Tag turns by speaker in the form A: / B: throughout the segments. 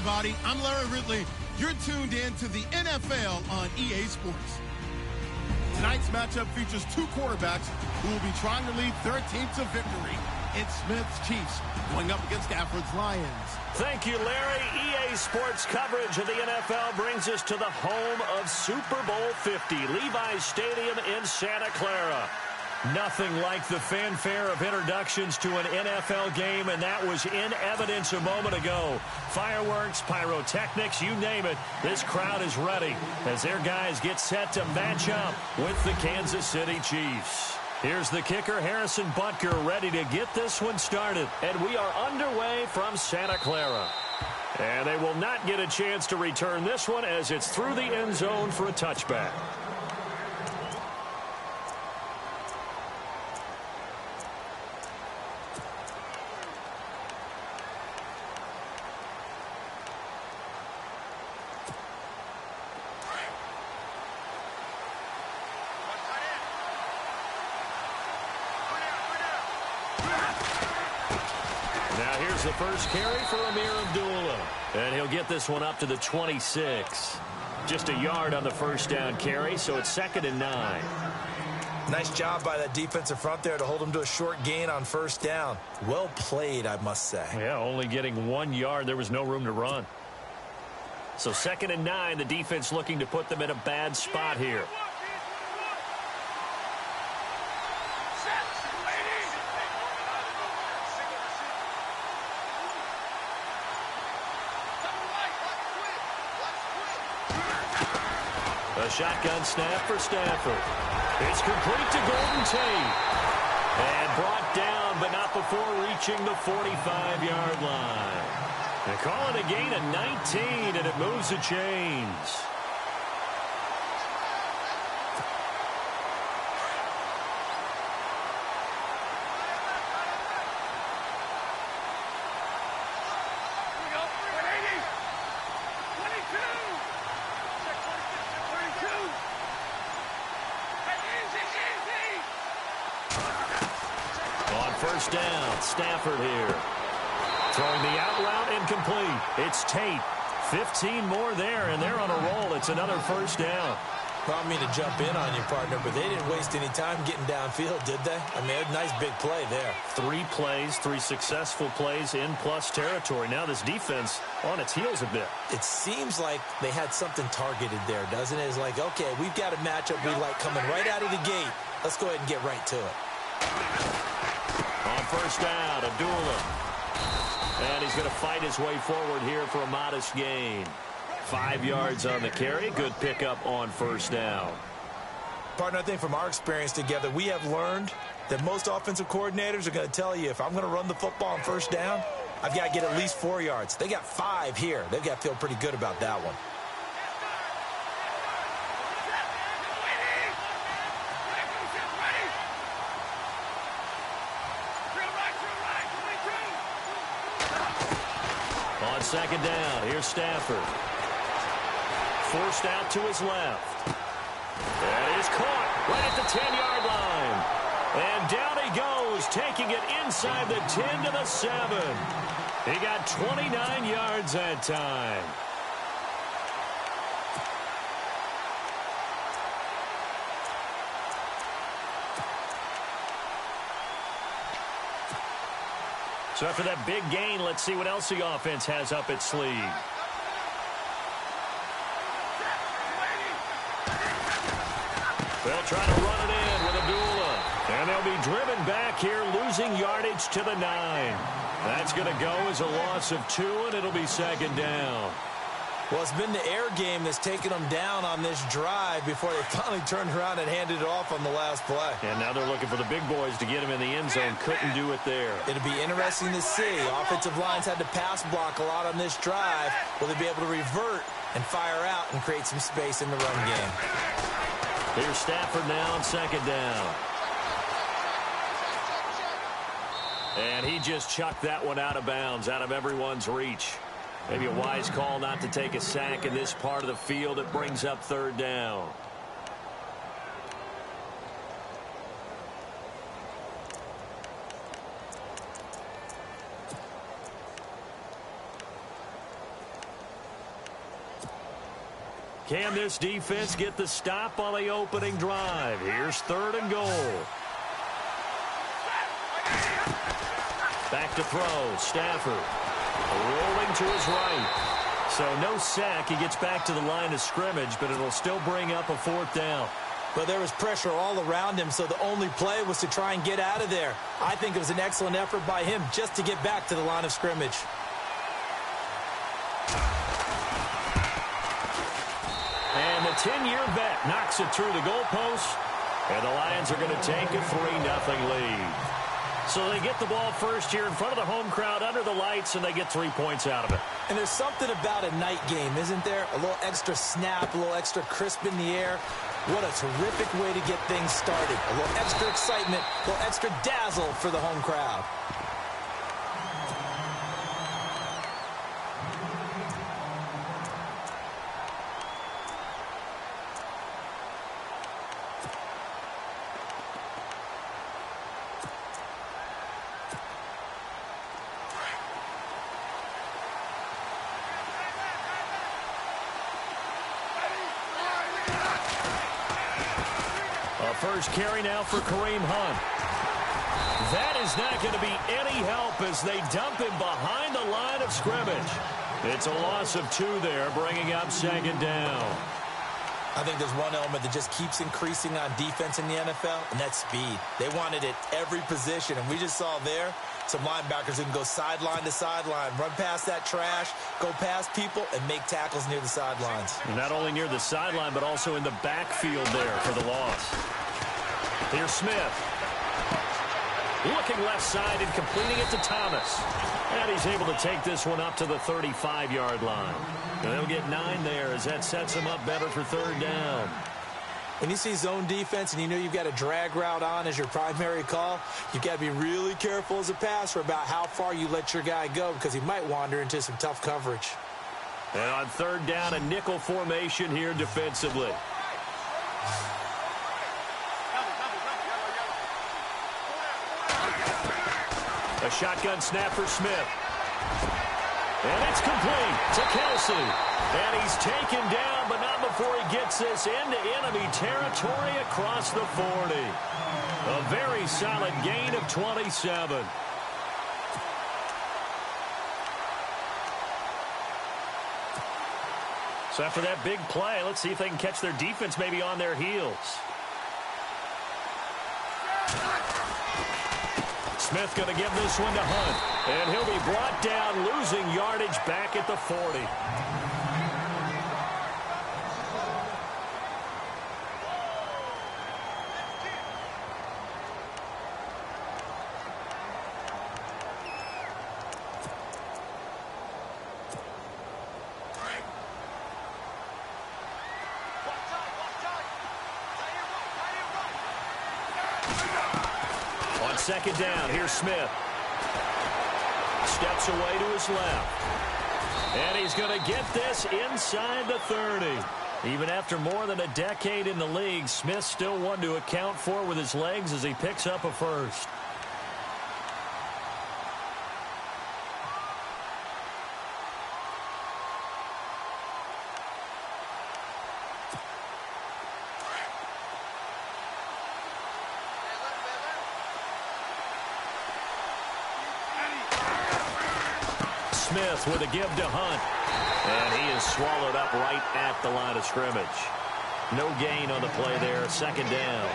A: everybody. I'm Larry Ridley. You're tuned in to the NFL on EA Sports. Tonight's matchup features two quarterbacks who will be trying to lead their team to victory. It's Smith's Chiefs going up against Stafford's Lions.
B: Thank you, Larry. EA Sports coverage of the NFL brings us to the home of Super Bowl 50, Levi Stadium in Santa Clara. Nothing like the fanfare of introductions to an NFL game, and that was in evidence a moment ago. Fireworks, pyrotechnics, you name it. This crowd is ready as their guys get set to match up with the Kansas City Chiefs. Here's the kicker, Harrison Butker, ready to get this one started. And we are underway from Santa Clara. And they will not get a chance to return this one as it's through the end zone for a touchback. The first carry for Amir Abdullah. And he'll get this one up to the 26. Just a yard on the first down carry, so it's 2nd and 9.
C: Nice job by that defensive front there to hold him to a short gain on first down. Well played, I must say.
B: Yeah, only getting 1 yard. There was no room to run. So 2nd and 9, the defense looking to put them in a bad spot here. A shotgun snap for Stafford. It's complete to Golden Tate. And brought down, but not before reaching the 45-yard line. They call it a gain of 19, and it moves the chains. First down, Stafford here. Throwing the out route incomplete. It's Tate. 15 more there, and they're on a roll. It's another first down.
C: Brought me to jump in on you, partner, but they didn't waste any time getting downfield, did they? I mean, a nice big play there.
B: 3 plays, 3 successful plays in plus territory. Now this defense on its heels a bit.
C: It seems like they had something targeted there, doesn't it? It's like, okay, we've got a matchup we like coming right out of the gate. Let's go ahead and get right to it.
B: On first down, Abdullah. And he's going to fight his way forward here for a modest gain. 5 yards on the carry. Good pickup on first down.
C: Partner, I think from our experience together, we have learned that most offensive coordinators are going to tell you, if I'm going to run the football on first down, I've got to get at least 4 yards. They got 5 here. They've got to feel pretty good about that one.
B: On second down, here's Stafford. Forced out to his left. And he's caught right at the 10-yard line. And down he goes, taking it inside the 10 to the 7. He got 29 yards that time. So after that big gain, let's see what else the offense has up its sleeve. They'll try to run it in with Abdullah. And they'll be driven back here, losing yardage to the 9. That's going to go as a loss of 2, and it'll be second down.
C: Well, it's been the air game that's taken them down on this drive before they finally turned around and handed it off on the last play.
B: And now they're looking for the big boys to get him in the end zone. Couldn't do it there.
C: It'll be interesting to see. Offensive lines had to pass block a lot on this drive. Will they be able to revert and fire out and create some space in the run game?
B: Here's Stafford now on second down. And he just chucked that one out of bounds, out of everyone's reach. Maybe a wise call not to take a sack in this part of the field. It brings up third down. Can this defense get the stop on the opening drive? Here's 3rd and goal. Back to throw. Stafford rolling to his right. So no sack. He gets back to the line of scrimmage, but it'll still bring up a 4th down.
C: But there was pressure all around him, so the only play was to try and get out of there. I think it was an excellent effort by him just to get back to the line of scrimmage.
B: And the 10-year vet knocks it through the goalpost, and the Lions are going to take a 3-0 lead. So they get the ball first here in front of the home crowd under the lights, and they get 3 points out of it.
C: And there's something about a night game, isn't there? A little extra snap, a little extra crisp in the air. What a terrific way to get things started. A little extra excitement, a little extra dazzle for the home crowd.
B: First carry now for Kareem Hunt. That is not going to be any help as they dump him behind the line of scrimmage. It's a loss of 2 there, bringing up 2nd down.
C: I think there's one element that just keeps increasing on defense in the NFL, and that's speed. They want it at every position, and we just saw there some linebackers who can go sideline to sideline, run past that trash, go past people, and make tackles near the sidelines.
B: And not only near the sideline, but also in the backfield there for the loss. Here's Smith. Looking left side and completing it to Thomas. And he's able to take this one up to the 35-yard line. And they'll get 9 there as that sets them up better for 3rd down.
C: When you see zone defense and you know you've got a drag route on as your primary call, you've got to be really careful as a passer about how far you let your guy go because he might wander into some tough coverage.
B: And on 3rd down, a nickel formation here defensively. A shotgun snap for Smith. And it's complete to Kelsey. And he's taken down, but not before he gets this into enemy territory across the 40. A very solid gain of 27. So after that big play, let's see if they can catch their defense maybe on their heels. Smith going to give this one to Hunt. And he'll be brought down, losing yardage back at the 40. On 2nd down, here's Smith. Steps away to his left. And he's going to get this inside the 30. Even after more than a decade in the league, Smith still one to account for with his legs as he picks up a first. Smith with a give to Hunt. And he is swallowed up right at the line of scrimmage. No gain on the play there. 2nd down.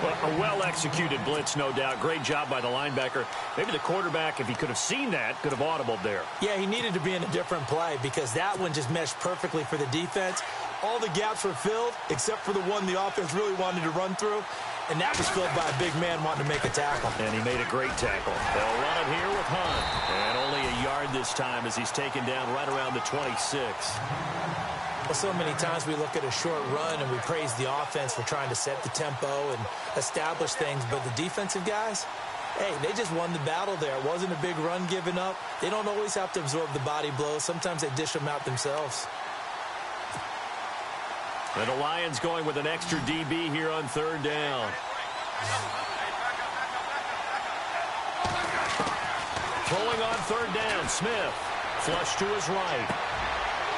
B: Well, a well-executed blitz, no doubt. Great job by the linebacker. Maybe the quarterback, if he could have seen that, could have audibled there.
C: Yeah, he needed to be in a different play because that one just meshed perfectly for the defense. All the gaps were filled except for the one the offense really wanted to run through. And that was filled by a big man wanting to make a tackle.
B: And he made a great tackle. They'll run it here with Hunt. And only a yard this time as he's taken down right around the 26.
C: Well, so many times we look at a short run and we praise the offense for trying to set the tempo and establish things. But the defensive guys, hey, they just won the battle there. It wasn't a big run given up. They don't always have to absorb the body blows. Sometimes they dish them out themselves.
B: And the Lions going with an extra DB here on 3rd down. Throwing on 3rd down, Smith. Flush to his right.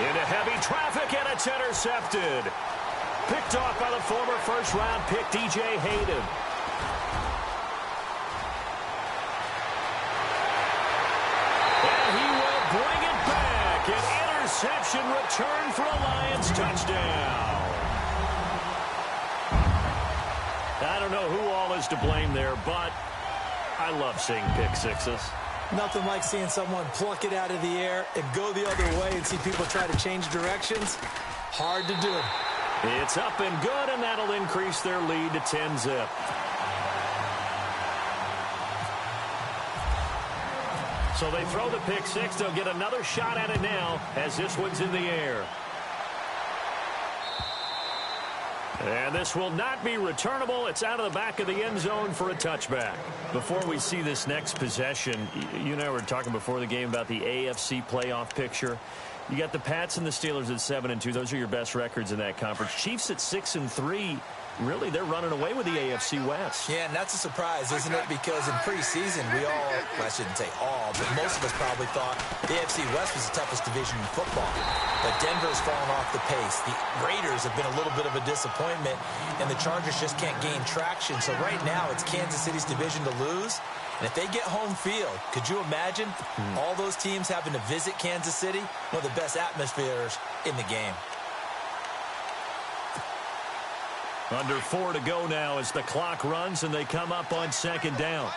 B: Into heavy traffic, and it's intercepted. Picked off by the former first-round pick, DJ Hayden. And he will bring it back. An interception return for a Lions touchdown. I don't know who all is to blame there, but I love seeing pick sixes.
C: Nothing like seeing someone pluck it out of the air and go the other way and see people try to change directions. Hard to do.
B: It's up and good, and that'll increase their lead to 10-zip. So they throw the pick six. They'll get another shot at it now as this one's in the air. And this will not be returnable. It's out of the back of the end zone for a touchback. Before we see this next possession, you and I were talking before the game about the AFC playoff picture. You got the Pats and the Steelers at 7-2. Those are your best records in that conference. Chiefs at 6-3. Really, they're running away with the AFC West.
C: Yeah, and that's a surprise, isn't it? Because in preseason, we all, well, I shouldn't say all, but most of us probably thought the AFC West was the toughest division in football. But Denver's fallen off the pace. The Raiders have been a little bit of a disappointment, and the Chargers just can't gain traction. So right now, it's Kansas City's division to lose. And if they get home field, could you imagine all those teams having to visit Kansas City? One of the best atmospheres in the game.
B: Under 4 to go now as the clock runs and they come up on second down.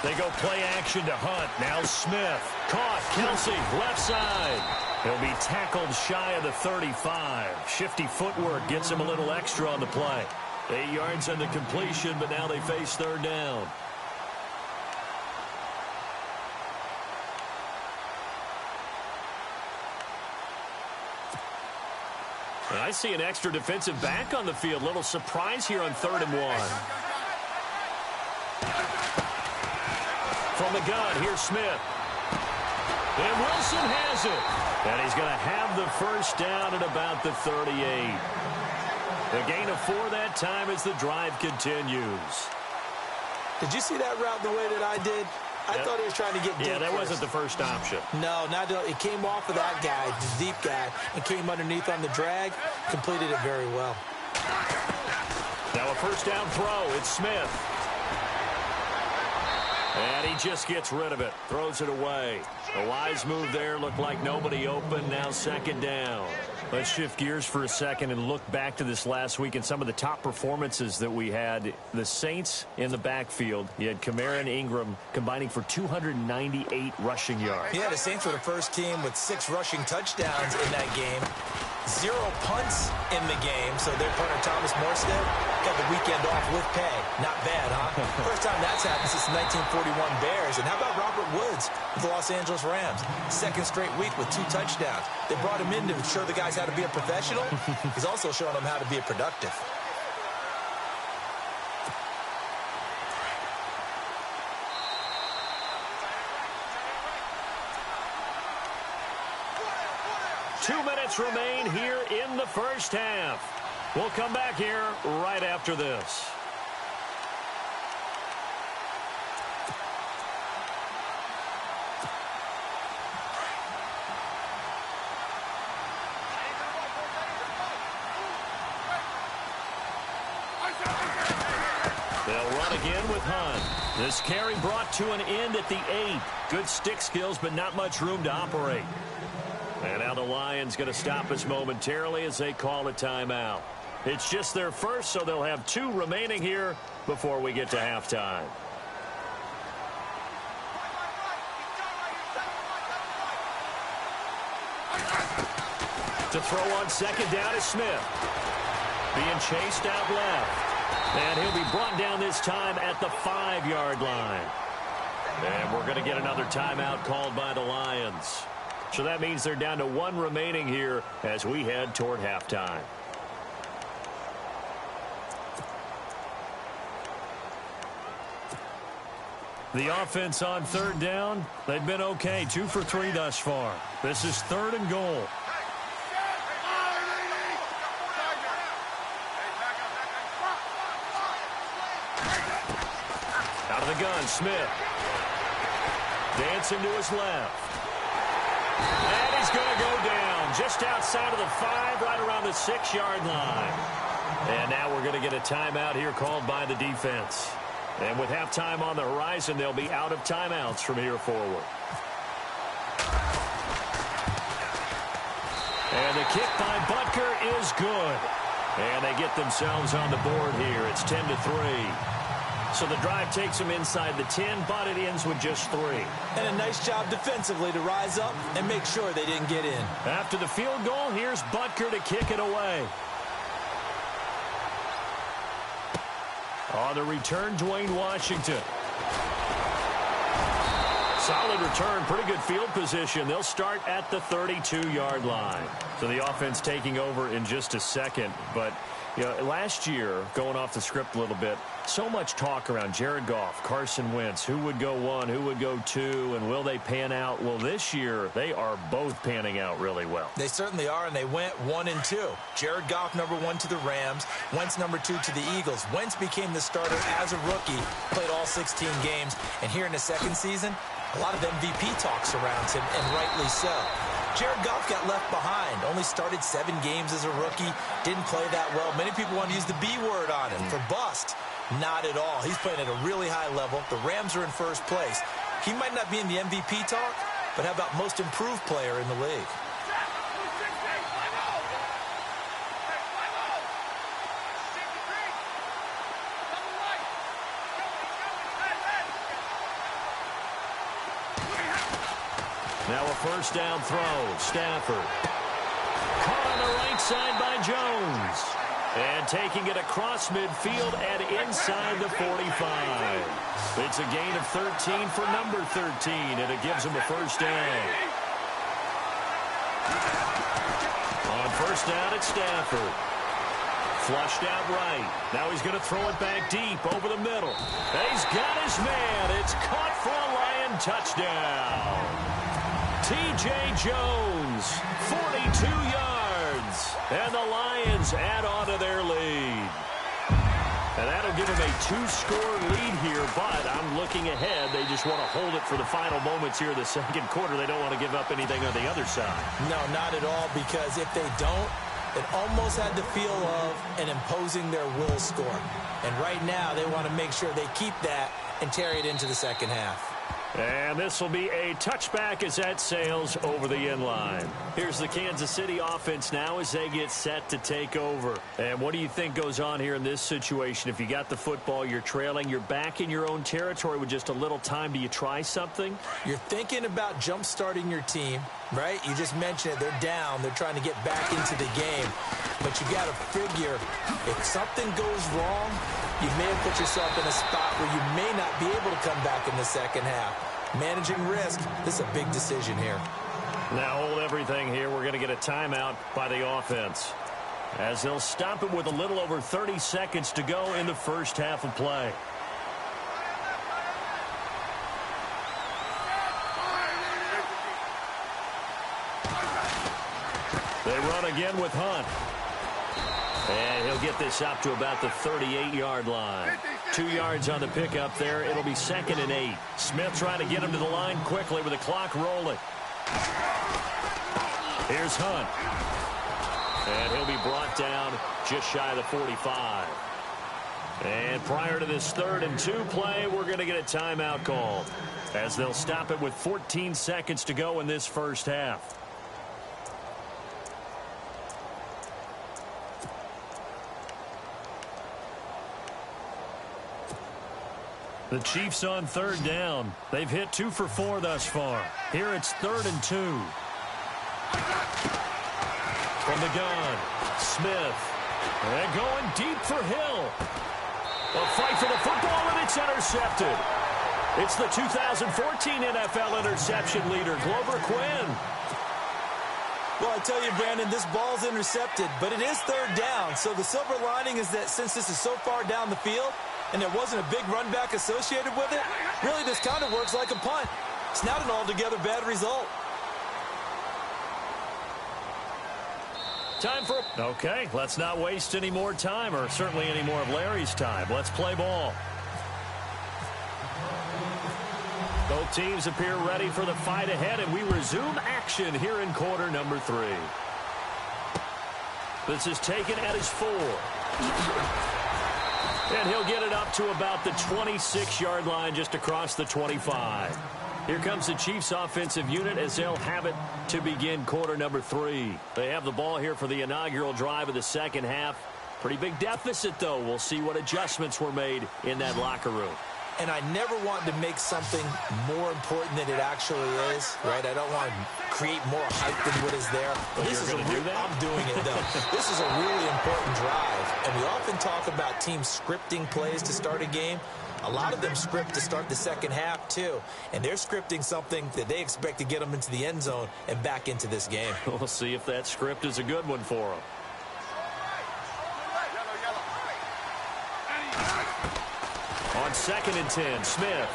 B: They go play action to Hunt. Now Smith. Caught. Kelsey, left side. He'll be tackled shy of the 35. Shifty footwork gets him a little extra on the play. 8 yards on the completion, but now they face third down. And I see an extra defensive back on the field. Little surprise here on 3rd and 1. From the gun, here's Smith. And Wilson has it. And he's going to have the first down at about the 38. A gain of 4 that time as the drive continues.
C: Did you see that route the way that I did? I thought he was trying to get deep.
B: Yeah, that wasn't the first option.
C: No, not it came off of that guy, the deep guy, and came underneath on the drag. Completed it very well.
B: Now a first down throw. It's Smith. And he just gets rid of it. Throws it away. A wise move there. Looked like nobody open. Now second down. Let's shift gears for a second and look back to this last week and some of the top performances that we had. The Saints in the backfield. You had Kamara and Ingram combining for 298 rushing yards.
C: Yeah, the Saints were the first team with 6 rushing touchdowns in that game. 0 punts in the game, so their punter Thomas Morstead got the weekend off with pay. Not bad, huh? First time that's happened since the 1941 Bears. And how about Robert Woods with the Los Angeles Rams? Second straight week with 2 touchdowns. They brought him in to show the guys how to be a professional. He's also showing them how to be a productive.
B: Remain here in the first half. We'll come back here right after this. They'll run again with Hunt. This carry brought to an end at the 8. Good stick skills, but not much room to operate. And now the Lions going to stop us momentarily as they call a timeout. It's just their first, so they'll have 2 remaining here before we get to halftime. To throw on second down is Smith. Being chased out left. And he'll be brought down this time at the 5-yard line. And we're going to get another timeout called by the Lions. So that means they're down to 1 remaining here as we head toward halftime. The offense on 3rd down, they've been okay. 2 for 3 thus far. This is 3rd and goal. Out of the gun, Smith. Dancing to his left. And he's going to go down just outside of the 5, right around the 6-yard line. And now we're going to get a timeout here called by the defense. And with halftime on the horizon, they'll be out of timeouts from here forward. And the kick by Butker is good. And they get themselves on the board here. It's 10-3. So the drive takes them inside the 10, but it ends with just 3.
C: And a nice job defensively to rise up and make sure they didn't get in.
B: After the field goal, here's Butker to kick it away. On the return, Dwayne Washington. Solid return, pretty good field position. They'll start at the 32-yard line. So the offense taking over in just a second. But, you know, last year, going off the script a little bit, so much talk around Jared Goff, Carson Wentz, who would go 1, who would go 2, and will they pan out? Well, this year, they are both panning out really well.
C: They certainly are, and they went 1 and 2. Jared Goff, number 1 to the Rams. Wentz, number 2 to the Eagles. Wentz became the starter as a rookie, played all 16 games, and here in the second season, a lot of MVP talk surrounds him, and rightly so. Jared Goff got left behind, only started 7 games as a rookie, didn't play that well. Many people want to use the B word on him for bust. Not at all. He's playing at a really high level. The Rams are in first place. He might not be in the MVP talk, but how about most improved player in the league?
B: Now a first down throw. Stafford. Caught on the right side by Jones. And taking it across midfield and inside the 45. It's a gain of 13 for number 13, and it gives him a first down. On first down, it's Stafford. Flushed out right. Now he's going to throw it back deep over the middle. And he's got his man. It's caught for a Lion touchdown. T.J. Jones, 42 yards. And the Lions add on to their lead. And that'll give them a 2-score lead here, but I'm looking ahead. They just want to hold it for the final moments here of the second quarter. They don't want to give up anything on the other side.
C: No, not at all, because if they don't, it almost had the feel of an imposing their will score. And right now, they want to make sure they keep that and carry it into the second half.
B: And this will be a touchback as that sails over the end line. Here's the Kansas City offense now as they get set to take over. And what do you think goes on here in this situation? If you got the football, you're trailing, you're back in your own territory with just a little time. Do you try something?
C: You're thinking about jump-starting your team, right? You just mentioned it. They're down. They're trying to get back into the game. But you got to figure if something goes wrong, you may have put yourself in a spot where you may not be able to come back in the second half. Managing risk, this is a big decision here.
B: Now hold everything here. We're going to get a timeout by the offense, as they'll stop it with a little over 30 seconds to go in the first half of play. They run again with Hunt. And he'll get this up to about the 38-yard line. 2 yards on the pickup there. It'll be 2nd and 8. Smith trying to get him to the line quickly with the clock rolling. Here's Hunt. And he'll be brought down just shy of the 45. And prior to this 3rd and 2 play, we're going to get a timeout called, as they'll stop it with 14 seconds to go in this first half. The Chiefs on 3rd down. They've hit 2 for 4 thus far. Here it's 3rd and 2. From the gun, Smith. And going deep for Hill. A fight for the football, and it's intercepted. It's the 2014 NFL interception leader, Glover Quinn.
C: Well, I tell you, Brandon, this ball's intercepted, but it is 3rd down. So the silver lining is that since this is so far down the field, and there wasn't a big run back associated with it, really this kind of works like a punt. It's not an altogether bad result.
B: Time for... Okay, let's not waste any more time, or certainly any more of Larry's time. Let's play ball. Both teams appear ready for the fight ahead, and we resume action here in quarter number 3. This is taken at his 4. And he'll get it up to about the 26-yard line, just across the 25. Here comes the Chiefs offensive unit as they'll have it to begin quarter number 3. They have the ball here for the inaugural drive of the second half. Pretty big deficit, though. We'll see what adjustments were made in that locker room.
C: And I never want to make something more important than it actually is, right? I don't want to create more hype than what is there.
B: But this is
C: I'm doing it, though. This is a really important drive. And we often talk about teams scripting plays to start a game. A lot of them script to start the second half, too. And they're scripting something that they expect to get them into the end zone and back into this game.
B: We'll see if that script is a good one for them. On 2nd and 10, Smith.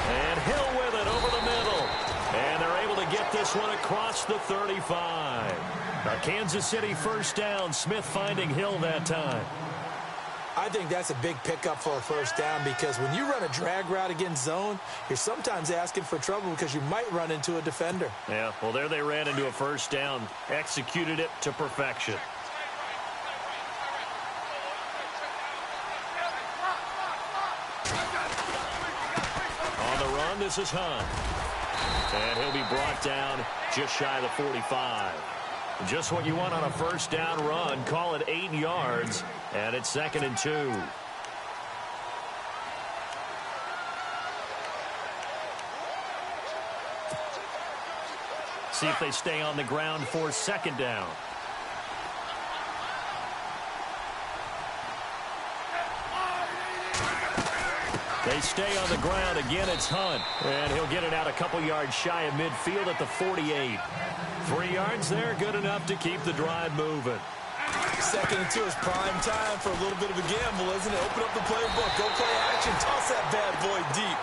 B: And Hill with it over the middle. And they're able to get this one across the 35. A Kansas City first down. Smith finding Hill that time.
C: I think that's a big pickup for a first down because when you run a drag route against zone, you're sometimes asking for trouble because you might run into a defender.
B: Yeah, well, there they ran into a first down. Executed it to perfection. This is Hunt. And he'll be brought down just shy of the 45. Just what you want on a first down run. Call it 8 yards. And it's 2nd and 2. See if they stay on the ground for 2nd down. They stay on the ground. Again, it's Hunt. And he'll get it out a couple yards shy of midfield at the 48. 3 yards there, good enough to keep the drive moving.
C: 2nd and 2 is prime time for a little bit of a gamble, isn't it? Open up the playbook. Go play action. Toss that bad boy deep.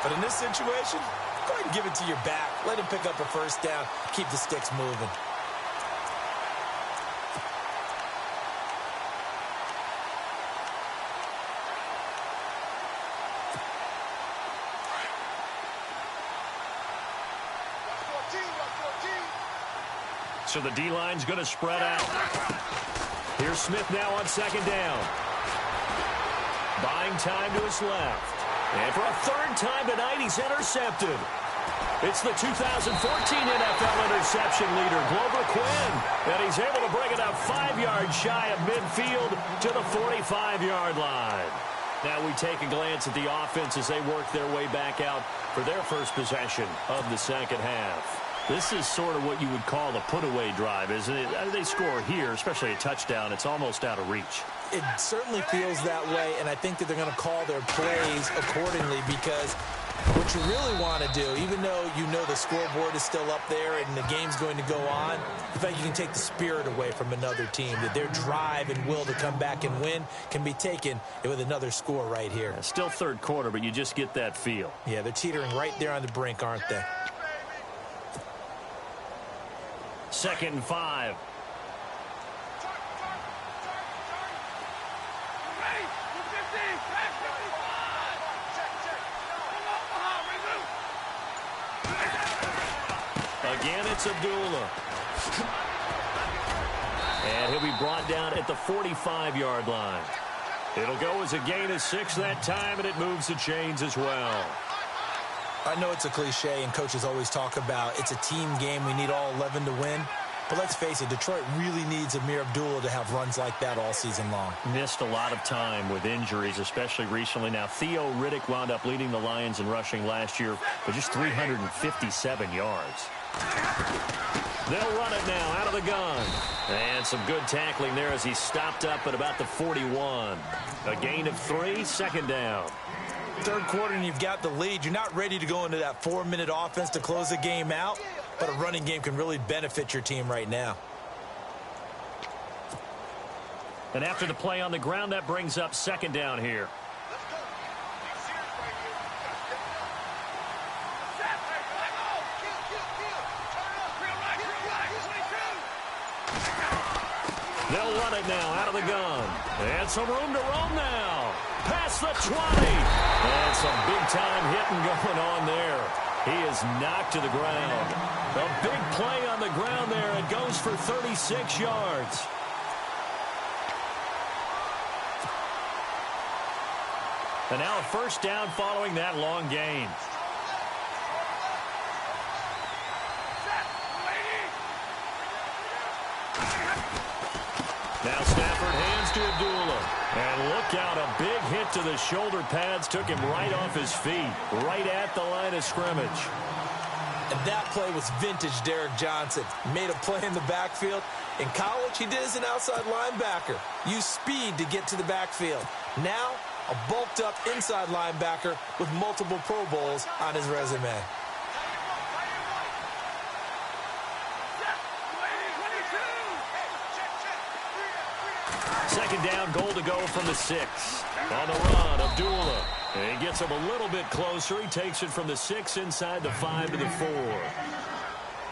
C: But in this situation, go ahead and give it to your back. Let him pick up a first down. Keep the sticks moving.
B: So the D-line's going to spread out. Here's Smith now on 2nd down. Buying time to his left. And for a 3rd time tonight, he's intercepted. It's the 2014 NFL interception leader, Glover Quinn. And he's able to bring it up 5 yards shy of midfield to the 45-yard line. Now we take a glance at the offense as they work their way back out for their first possession of the second half. This is sort of what you would call a put-away drive, isn't it? They score here, especially a touchdown. It's almost out of reach.
C: It certainly feels that way, and I think that they're going to call their plays accordingly because what you really want to do, even though you know the scoreboard is still up there and the game's going to go on, the fact you can take the spirit away from another team, that their drive and will to come back and win can be taken with another score right here.
B: Yeah, still 3rd quarter, but you just get that feel.
C: Yeah, they're teetering right there on the brink, aren't they?
B: 2nd and 5. Again, it's Abdullah. And he'll be brought down at the 45-yard line. It'll go as a gain of 6 that time, and it moves the chains as well.
C: I know it's a cliche, and coaches always talk about it's a team game. We need all 11 to win. But let's face it, Detroit really needs Amir Abdullah to have runs like that all season long.
B: Missed a lot of time with injuries, especially recently. Now, Theo Riddick wound up leading the Lions in rushing last year with just 357 yards. They'll run it now out of the gun. And some good tackling there as he stopped up at about the 41. A gain of 3, 2nd down.
C: 3rd quarter and you've got the lead. You're not ready to go into that 4-minute offense to close the game out, but a running game can really benefit your team right now.
B: And after the play on the ground, that brings up 2nd down here. They'll run it now out of the gun. And some room to roam now. Past the 20. And some big-time hitting going on there. He is knocked to the ground. A big play on the ground there. It goes for 36 yards. And now a first down following that long gain. Now Stafford hands to Abdullah. And look out, a big hit to the shoulder pads took him right off his feet, right at the line of scrimmage.
C: And that play was vintage Derek Johnson. Made a play in the backfield. In college, he did as an outside linebacker. Used speed to get to the backfield. Now, a bulked-up inside linebacker with multiple Pro Bowls on his resume.
B: Second down, goal to go from the 6. On the run, Abdullah. And he gets him a little bit closer. He takes it from the 6 inside the 5 to the 4.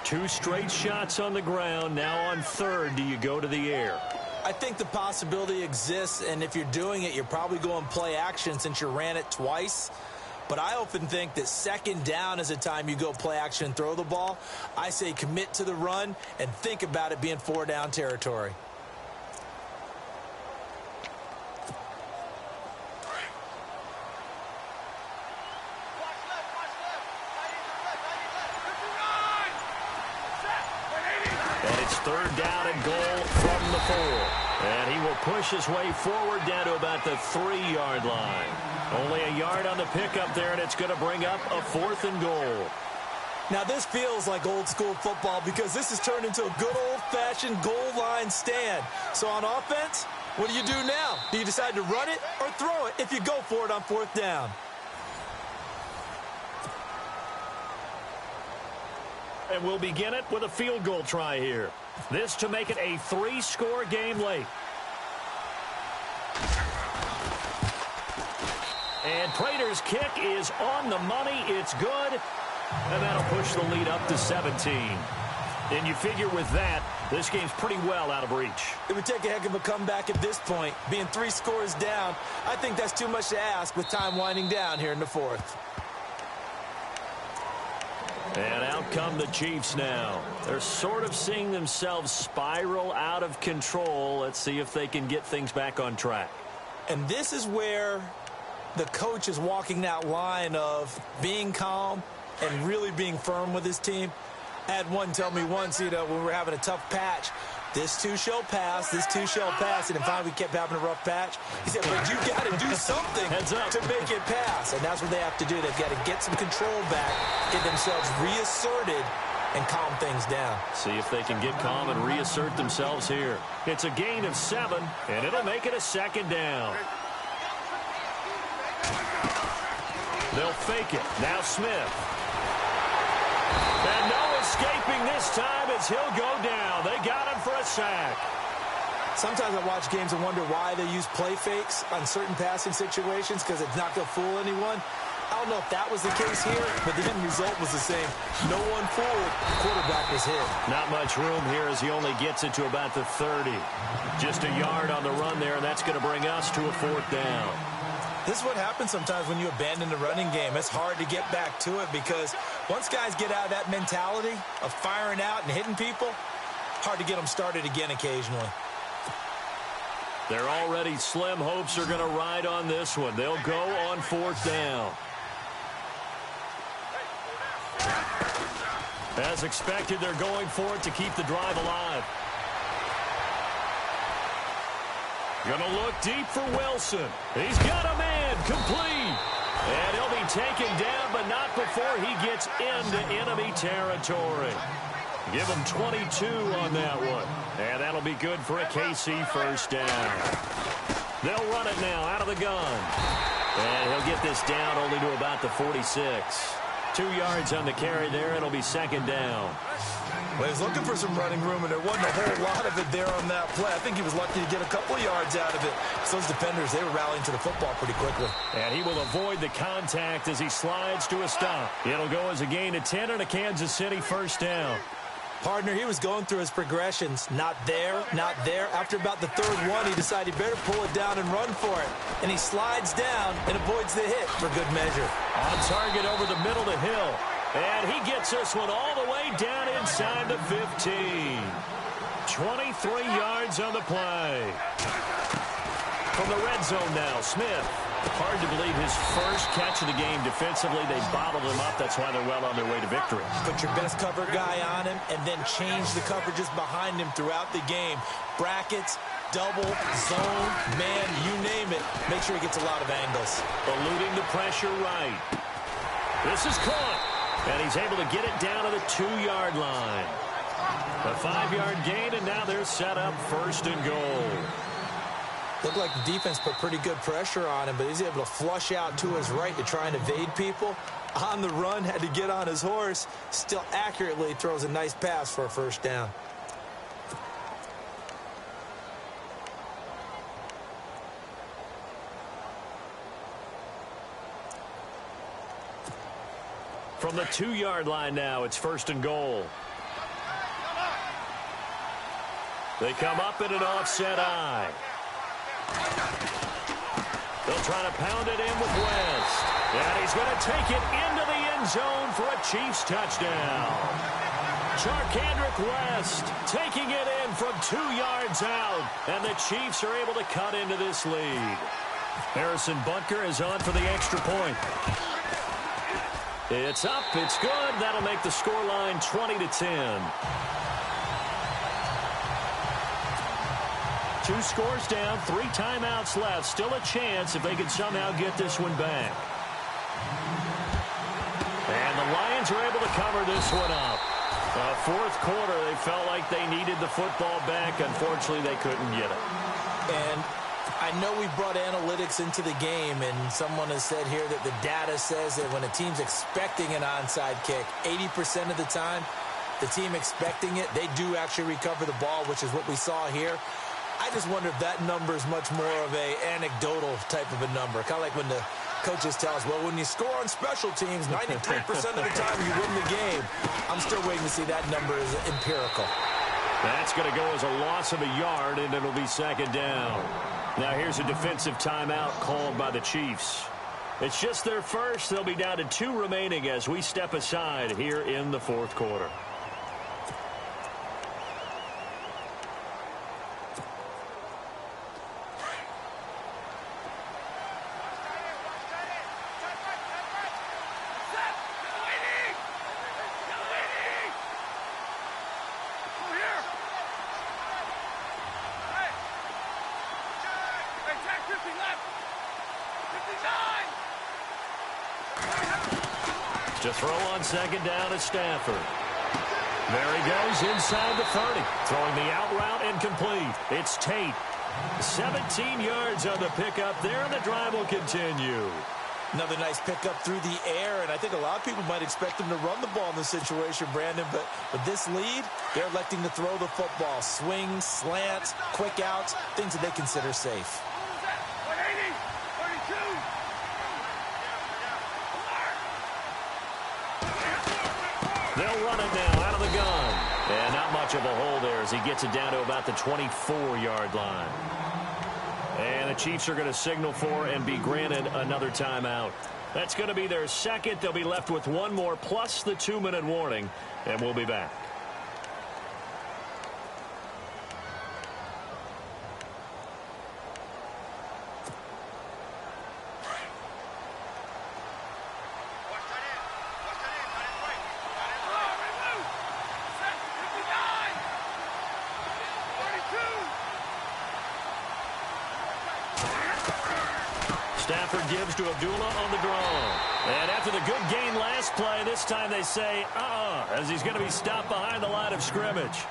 B: 2 straight shots on the ground. Now on third, do you go to the air?
C: I think the possibility exists, and if you're doing it, you're probably going play action since you ran it twice. But I often think that second down is a time you go play action and throw the ball. I say commit to the run and think about it being 4 down territory.
B: Third down and goal from the 4. And he will push his way forward down to about the 3-yard line. Only a yard on the pickup there, and it's going to bring up a 4th and goal.
C: Now, this feels like old-school football because this has turned into a good old-fashioned goal line stand. So on offense, what do you do now? Do you decide to run it or throw it if you go for it on 4th down?
B: And we'll begin it with a field goal try here. This to make it a 3-score game late. And Prater's kick is on the money. It's good. And that'll push the lead up to 17. And you figure with that, this game's pretty well out of reach.
C: It would take a heck of a comeback at this point. Being 3 scores down, I think that's too much to ask with time winding down here in the 4th.
B: And out come the Chiefs now. They're sort of seeing themselves spiral out of control. Let's see if they can get things back on track.
C: And this is where the coach is walking that line of being calm and really being firm with his team. I had one tell me once, when we were having a tough patch, this too shall pass, this too shall pass. And then finally we kept having a rough patch. He said, but you got to do something to make it pass. And that's what they have to do. They've got to get some control back, get themselves reasserted, and calm things down.
B: See if they can get calm and reassert themselves here. It's a gain of 7, and it'll make it a 2nd down. They'll fake it. Now Smith. And no escaping this time as he'll go down. They got him for a sack.
C: Sometimes I watch games and wonder why they use play fakes on certain passing situations because it's not going to fool anyone. I don't know if that was the case here, but the end result was the same. No one fooled. The quarterback was hit.
B: Not much room here as he only gets it to about the 30. Just a yard on the run there, and that's going to bring us to a 4th down.
C: This is what happens sometimes when you abandon the running game. It's hard to get back to it because once guys get out of that mentality of firing out and hitting people, hard to get them started again occasionally.
B: Their already slim hopes are going to ride on this one. They'll go on 4th down. As expected, they're going for it to keep the drive alive. Going to look deep for Wilson. He's got a man complete. And he'll be taken down, but not before he gets into enemy territory. Give him 22 on that one. And that'll be good for a KC first down. They'll run it now out of the gun. And he'll get this down only to about the 46. 2 yards on the carry there. It'll be 2nd down.
C: Well, he was looking for some running room, and there wasn't a whole lot of it there on that play. I think he was lucky to get a couple of yards out of it. So those defenders, they were rallying to the football pretty quickly.
B: And he will avoid the contact as he slides to a stop. It'll go as a gain of 10 and a Kansas City first down.
C: Partner, he was going through his progressions. Not there, not there. After about the third one, he decided he better pull it down and run for it. And he slides down and avoids the hit for good measure.
B: On target over the middle to Hill. And he gets this one all the way down inside the 15. 23 yards on the play. From the red zone now, Smith. Hard to believe his first catch of the game defensively. They bottled him up. That's why they're well on their way to victory.
C: Put your best cover guy on him and then change the coverages behind him throughout the game. Brackets, double, zone, man, you name it. Make sure he gets a lot of angles.
B: Eluding the pressure right. This is caught. And he's able to get it down to the 2-yard line. A 5-yard gain, and now they're set up 1st and goal.
C: Looked like the defense put pretty good pressure on him, but he's able to flush out to his right to try and evade people. On the run, had to get on his horse. Still accurately throws a nice pass for a 1st down.
B: From the 2-yard line now, it's 1st and goal. They come up in an offset eye. They'll try to pound it in with West. And he's going to take it into the end zone for a Chiefs touchdown. Charkandrick West taking it in from 2 yards out. And the Chiefs are able to cut into this lead. Harrison Butker is on for the extra point. It's up. It's good. That'll make the scoreline 20-10. 2 scores down, 3 timeouts left. Still a chance if they can somehow get this one back. And the Lions are able to cover this one up. 4th quarter, they felt like they needed the football back. Unfortunately, they couldn't get it.
C: And I know we brought analytics into the game, and someone has said here that the data says that when a team's expecting an onside kick, 80% of the time, the team expecting it, they do actually recover the ball, which is what we saw here. I just wonder if that number is much more of a anecdotal type of a number. Kind of like when the coaches tell us, well, when you score on special teams, 93% of the time you win the game. I'm still waiting to see that number is empirical.
B: That's going to go as a loss of a yard, and it'll be 2nd down. Now here's a defensive timeout called by the Chiefs. It's just their first. They'll be down to 2 remaining as we step aside here in the 4th quarter. To throw on 2nd down is Stafford. There he goes inside the 30. Throwing the out route incomplete. It's Tate. 17 yards on the pickup there, and the drive will continue.
C: Another nice pickup through the air, and I think a lot of people might expect them to run the ball in this situation, Brandon, but with this lead, they're electing to throw the football. Swings, slants, quick outs, things that they consider safe.
B: They'll run it now out of the gun. And not much of a hole there as he gets it down to about the 24-yard line. And the Chiefs are going to signal for and be granted another timeout. That's going to be their 2nd. They'll be left with 1 more plus the 2-minute warning. And we'll be back. Stafford gives to Abdullah on the draw. And after the good gain last play, this time they say, as he's going to be stopped behind the line of scrimmage.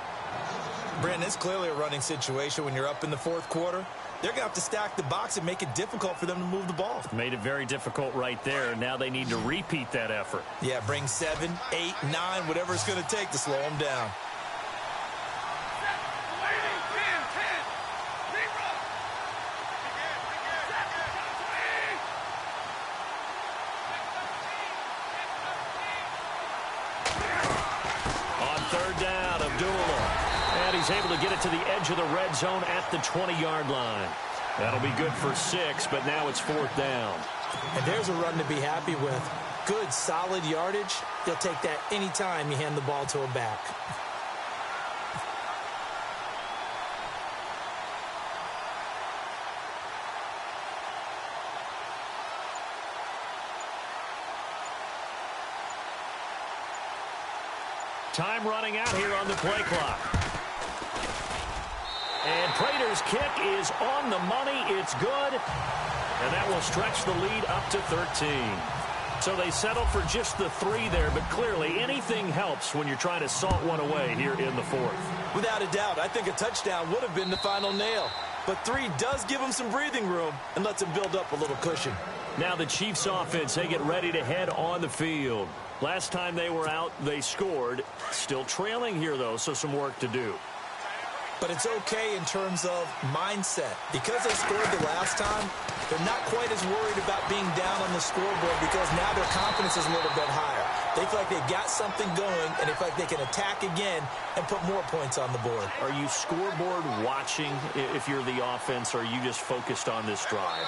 C: Brandon, it's clearly a running situation when you're up in the 4th quarter. They're going to have to stack the box and make it difficult for them to move the ball.
B: Made it very difficult right there. Now they need to repeat that effort.
C: Yeah, bring 7, 8, 9, whatever it's going to take to slow them down.
B: third down. Abdullah. And he's able to get it to the edge of the red zone at the 20-yard line. That'll be good for 6, but now it's 4th down.
C: And there's a run to be happy with. Good, solid yardage. You'll take that any time you hand the ball to a back.
B: Time running out here on the play clock. And Prater's kick is on the money. It's good. And that will stretch the lead up to 13. So they settle for just the 3 there, but clearly anything helps when you're trying to salt one away here in the 4th.
C: Without a doubt, I think a touchdown would have been the final nail. But 3 does give them some breathing room and lets them build up a little cushion.
B: Now the Chiefs offense, they get ready to head on the field. Last time they were out, they scored. Still trailing here, though, so some work to do.
C: But it's okay in terms of mindset. Because they scored the last time, they're not quite as worried about being down on the scoreboard because now their confidence is a little bit higher. They feel like they've got something going, and they feel like they can attack again and put more points on the board.
B: Are you scoreboard watching if you're the offense, or are you just focused on this drive?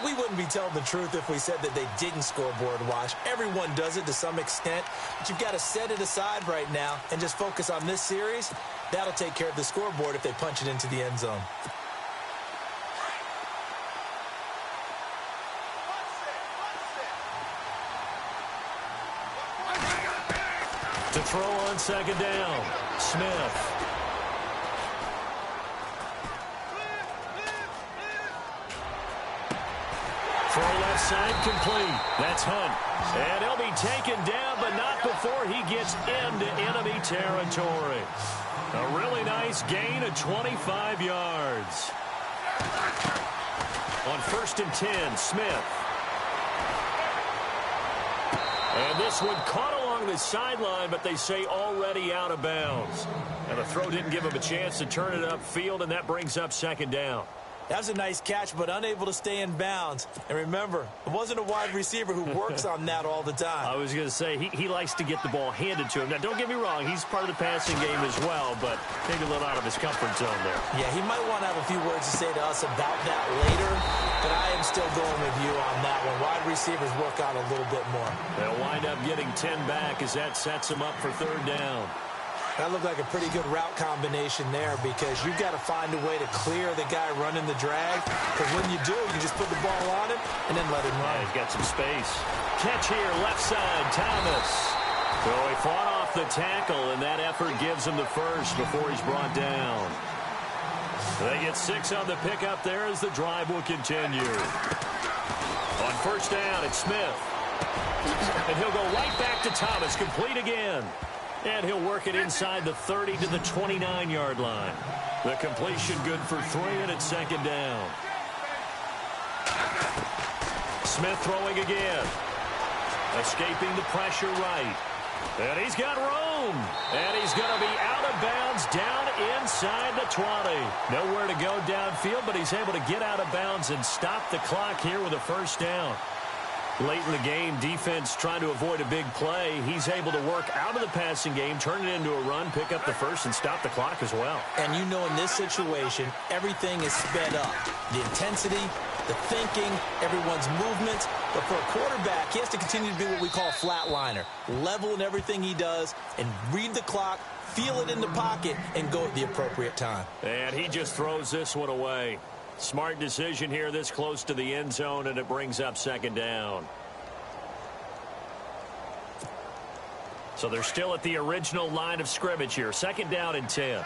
C: We wouldn't be telling the truth if we said that they didn't scoreboard watch. Everyone does it to some extent, but you've got to set it aside right now and just focus on this series. That'll take care of the scoreboard if they punch it into the end zone.
B: To throw on 2nd down, Smith. Throw left side complete. That's Hunt. And he'll be taken down, but not before he gets into enemy territory. A really nice gain of 25 yards. On 1st and 10, Smith. And this one caught along the sideline, but they say already out of bounds. And the throw didn't give him a chance to turn it upfield, and that brings up 2nd down.
C: That was a nice catch, but unable to stay in bounds. And remember, it wasn't a wide receiver who works on that all the time.
B: I was going to say, he likes to get the ball handed to him. Now, don't get me wrong, he's part of the passing game as well, but maybe a little out of his comfort zone there.
C: Yeah, he might want to have a few words to say to us about that later, but I am still going with you on that one. Wide receivers work out a little bit more.
B: They'll wind up getting 10 back as that sets him up for 3rd down.
C: That looked like a pretty good route combination there because you've got to find a way to clear the guy running the drag. Because when you do, you just put the ball on him and then let him run.
B: Yeah, he's got some space. Catch here, left side, Thomas. So he fought off the tackle, and that effort gives him the first before he's brought down. They get 6 on the pickup there as the drive will continue. On 1st down, it's Smith. And he'll go right back to Thomas, complete again. And he'll work it inside the 30 to the 29-yard line. The completion good for 3, and it's 2nd down. Smith throwing again. Escaping the pressure right. And he's got room. And he's going to be out of bounds down inside the 20. Nowhere to go downfield, but he's able to get out of bounds and stop the clock here with a 1st down. Late in the game, defense trying to avoid a big play. He's able to work out of the passing game, turn it into a run, pick up the first, and stop the clock as well.
C: And you know in this situation, everything is sped up. The intensity, the thinking, everyone's movements. But for a quarterback, he has to continue to be what we call a flatliner. Level in everything he does and read the clock, feel it in the pocket, and go at the appropriate time.
B: And he just throws this one away. Smart decision here this close to the end zone, and it brings up 2nd down. So they're still at the original line of scrimmage here. 2nd down and 10.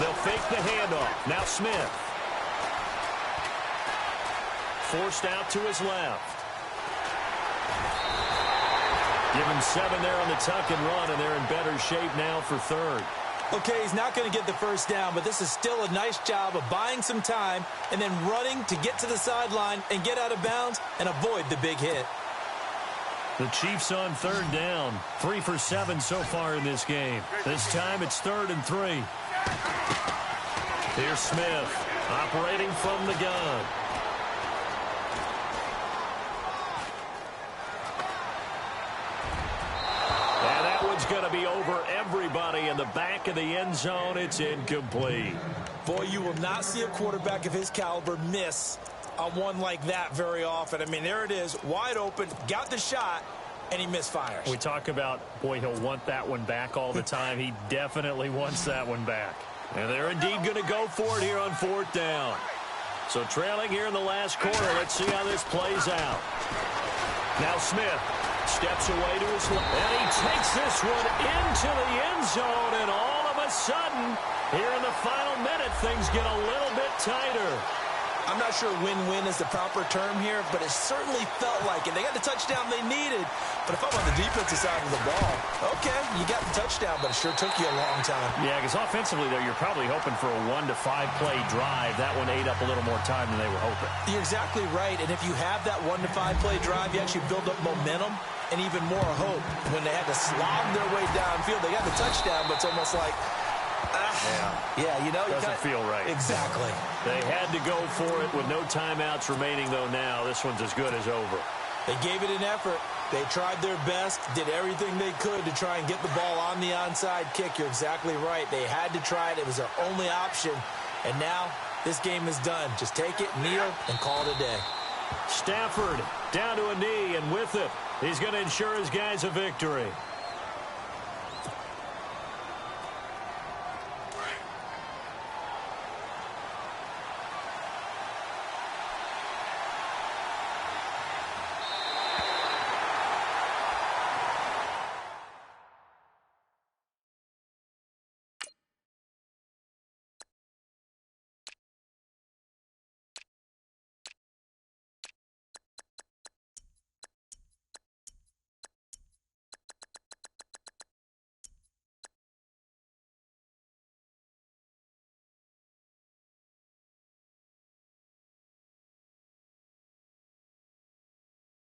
B: They'll fake the handoff. Now Smith. Forced out to his left. Give him 7 there on the tuck and run, and they're in better shape now for 3rd.
C: Okay, he's not going to get the 1st down, but this is still a nice job of buying some time and then running to get to the sideline and get out of bounds and avoid the big hit.
B: The Chiefs on 3rd down. 3 for 7 so far in this game. This time it's 3rd and 3. Here's Smith operating from the gun. going to be over everybody in the back of the end zone. It's incomplete.
C: Boy, you will not see a quarterback of his caliber miss on one like that very often. I mean, there it is, wide open, got the shot, and he misfires.
B: We talk about, boy, he'll want that one back all the time. He definitely wants that one back. And they're indeed going to go for it here on 4th down. So trailing here in the last quarter. Let's see how this plays out. Now Smith steps away to his left. And he takes this one into the end zone. And all of a sudden, here in the final minute, things get a little bit tighter.
C: I'm not sure win-win is the proper term here, but it certainly felt like it. They got the touchdown they needed, but if I'm on the defensive side of the ball, okay, you got the touchdown, but it sure took you a long time.
B: Yeah, because offensively, though, you're probably hoping for a 1 to 5 play drive. That one ate up a little more time than they were hoping.
C: You're exactly right, and if you have that 1 to 5 play drive, you actually build up momentum and even more hope. When they had to slog their way downfield, they got the touchdown, but it's almost like, yeah, you know,
B: doesn't feel right.
C: Exactly.
B: They had to go for it with no timeouts remaining, though. Now this one's as good as over.
C: They gave it an effort. They tried their best, did everything they could to try and get the ball on the onside kick. You're exactly right. They had to try it. It was their only option. And now this game is done. Just take it, kneel, and call it a day.
B: Stafford down to a knee, and with it, he's going to ensure his guys a victory.